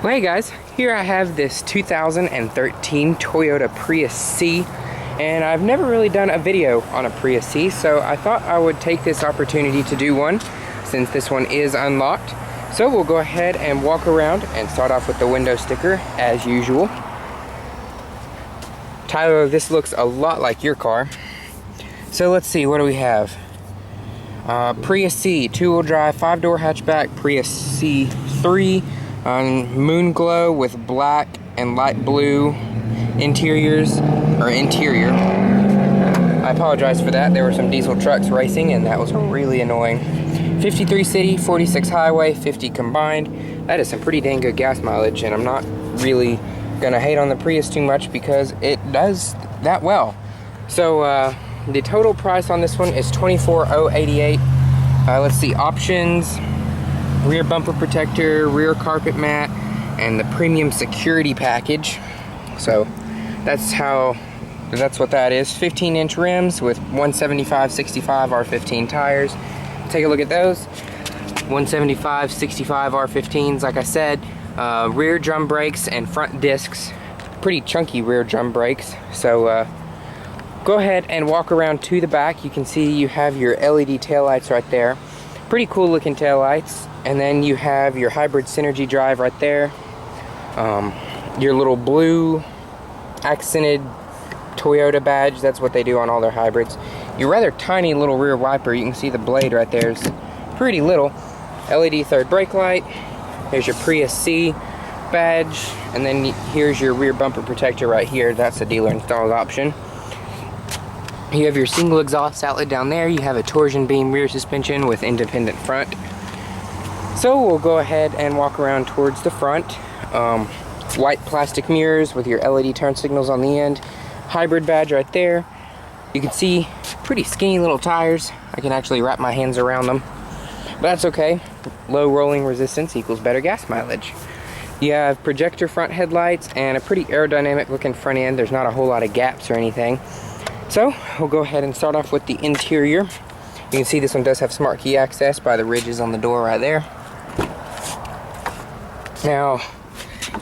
Well, hey guys, here I have this 2013 Toyota Prius C, and I've never really done a video on a Prius C, so I thought I would take this opportunity to do one since this one is unlocked. So we'll go ahead and walk around and start off with the window sticker as usual. Tyler, this looks a lot like your car. So let's see, what do we have? Prius C, 2-wheel drive, 5-door hatchback, Prius C3. Moon glow with black and light blue interior. I apologize for that. There were some diesel trucks racing and that was really annoying. 53 city, 46 highway, 50 combined. That is some pretty dang good gas mileage, and I'm not really gonna hate on the Prius too much because it does that well. So the total price on this one is $24,088. Let's see, options: rear bumper protector, rear carpet mat, and the premium security package. So that's what that is. 15-inch rims with 175/65 R15 tires. Take a look at those. 175/65 R15s, like I said. Rear drum brakes and front discs. Pretty chunky rear drum brakes. So go ahead and walk around to the back. You can see you have your LED taillights right there. Pretty cool looking taillights. And then you have your hybrid synergy drive right there. Your little blue accented Toyota badge. That's what they do on all their hybrids. Your rather tiny little rear wiper. You can see the blade right there is pretty little. LED third brake light. Here's your Prius C badge. And then here's your rear bumper protector right here. That's a dealer installed option. You have your single exhaust outlet down there. You have a torsion beam rear suspension with independent front. So we'll go ahead and walk around towards the front. White plastic mirrors with your LED turn signals on the end. Hybrid badge right there. You can see pretty skinny little tires. I can actually wrap my hands around them. But that's okay. Low rolling resistance equals better gas mileage. You have projector front headlights and a pretty aerodynamic looking front end. There's not a whole lot of gaps or anything. So we'll go ahead and start off with the interior. You can see this one does have smart key access by the ridges on the door right there. Now,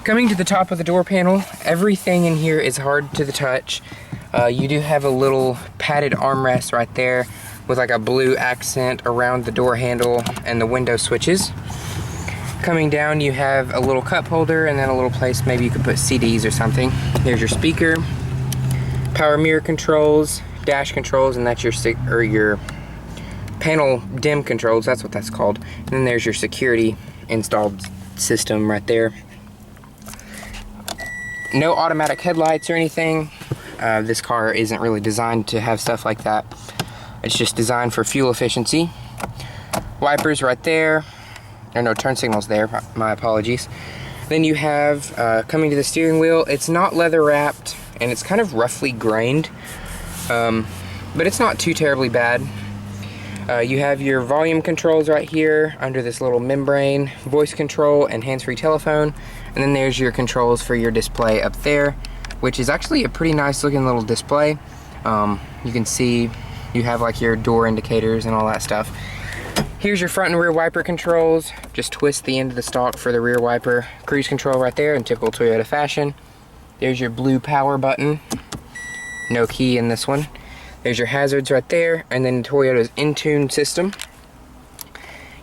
coming to the top of the door panel, everything in here is hard to the touch. You do have a little padded armrest right there with like a blue accent around the door handle and the window switches. Coming down, you have a little cup holder and then a little place maybe you could put CDs or something. There's your speaker, power mirror controls, dash controls, and that's your panel dim controls. That's what that's called. And then there's your security installed system right there. No automatic headlights or anything. This car isn't really designed to have stuff like that. It's just designed for fuel efficiency. Wipers right there. There are no turn signals there, my apologies. Then you have, coming to the steering wheel, it's not leather wrapped and it's kind of roughly grained, but it's not too terribly bad. You have your volume controls right here under this little membrane, voice control and hands-free telephone, and then there's your controls for your display up there, which is actually a pretty nice looking little display. You can see you have like your door indicators and all that stuff. Here's your front and rear wiper controls. Just twist the end of the stalk for the rear wiper. Cruise control right there in typical Toyota fashion. There's your blue power button. No key in this one. There's your hazards right there, and then Toyota's Intune system.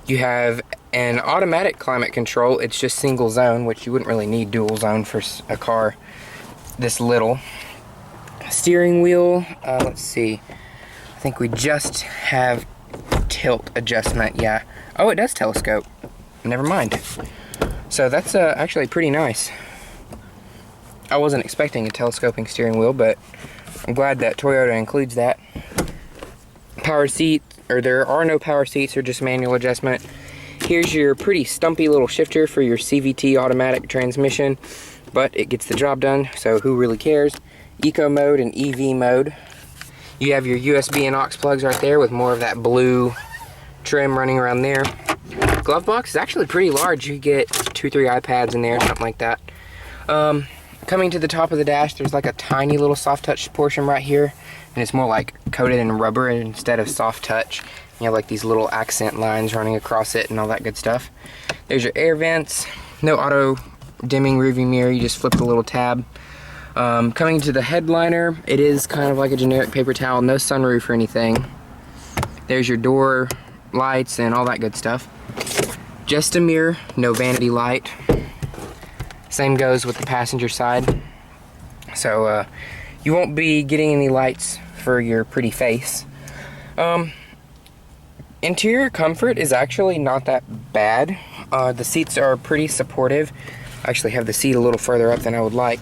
You have an automatic climate control. It's just single zone, which you wouldn't really need dual zone for a car this little. Steering wheel, let's see. I think we just have tilt adjustment, yeah. Oh, it does telescope. Never mind. So that's actually pretty nice. I wasn't expecting a telescoping steering wheel, but I'm glad that Toyota includes that. Power seat, or there are no power seats, or just manual adjustment. Here's your pretty stumpy little shifter for your CVT automatic transmission, but it gets the job done, so who really cares? Eco mode and EV mode. You have your USB and aux plugs right there with more of that blue trim running around there. Glove box is actually pretty large. You get 2-3 iPads in there, something like that. Coming to the top of the dash, there's like a tiny little soft touch portion right here, and it's more like coated in rubber instead of soft touch. You have like these little accent lines running across it and all that good stuff. There's your air vents. No auto dimming rearview mirror, you just flip the little tab. Coming to the headliner, it is kind of like a generic paper towel, no sunroof or anything. There's your door lights and all that good stuff. Just a mirror, no vanity light. Same goes with the passenger side. So you won't be getting any lights for your pretty face. Interior comfort is actually not that bad. The seats are pretty supportive. I actually have the seat a little further up than I would like.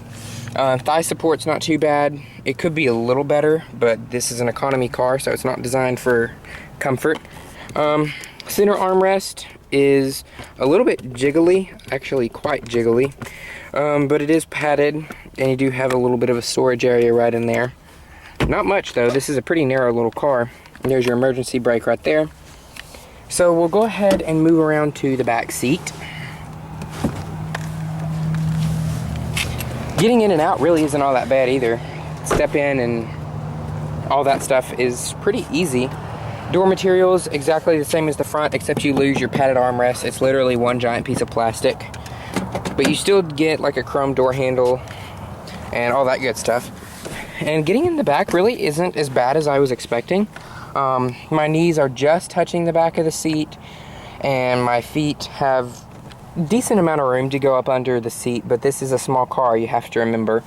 Thigh support's not too bad. It could be a little better, but this is an economy car, so it's not designed for comfort. Center armrest is a little bit jiggly, actually quite jiggly, but it is padded, and you do have a little bit of a storage area right in there. Not much though, this is a pretty narrow little car. There's your emergency brake right there. So we'll go ahead and move around to the back seat. Getting in and out really isn't all that bad either. Step in and all that stuff is pretty easy. Door material is exactly the same as the front, except you lose your padded armrest. It's literally one giant piece of plastic. But you still get like a chrome door handle and all that good stuff. And getting in the back really isn't as bad as I was expecting. My knees are just touching the back of the seat, and my feet have a decent amount of room to go up under the seat, but this is a small car, you have to remember.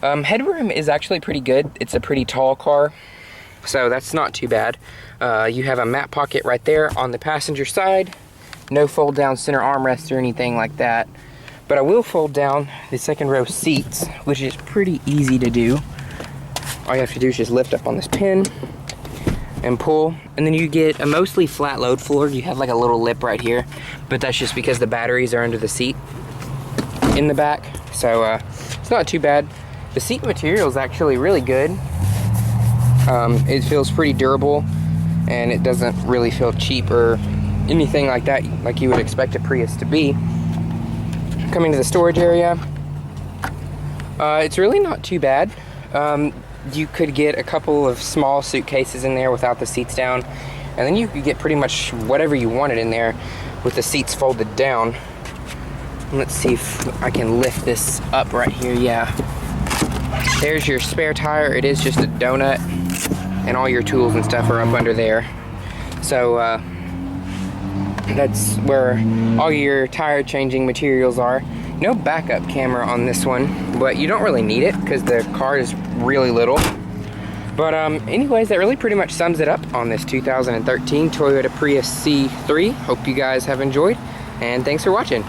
Headroom is actually pretty good. It's a pretty tall car, so that's not too bad. You have a mat pocket right there on the passenger side. No fold down center armrests or anything like that. But I will fold down the second row seats, which is pretty easy to do. All you have to do is just lift up on this pin and pull, and then you get a mostly flat load floor. You have like a little lip right here, but that's just because the batteries are under the seat in the back, so it's not too bad. The seat material is actually really good. It feels pretty durable, and it doesn't really feel cheap or anything like that, like you would expect a Prius to be. Coming to the storage area, it's really not too bad. You could get a couple of small suitcases in there without the seats down, and then you could get pretty much whatever you wanted in there with the seats folded down. Let's see if I can lift this up right here. Yeah, there's your spare tire. It is just a donut, and all your tools and stuff are up under there. So that's where all your tire changing materials are. No backup camera on this one, but you don't really need it because the car is really little. But anyways, that really pretty much sums it up on this 2013 Toyota Prius C3. Hope you guys have enjoyed, and thanks for watching.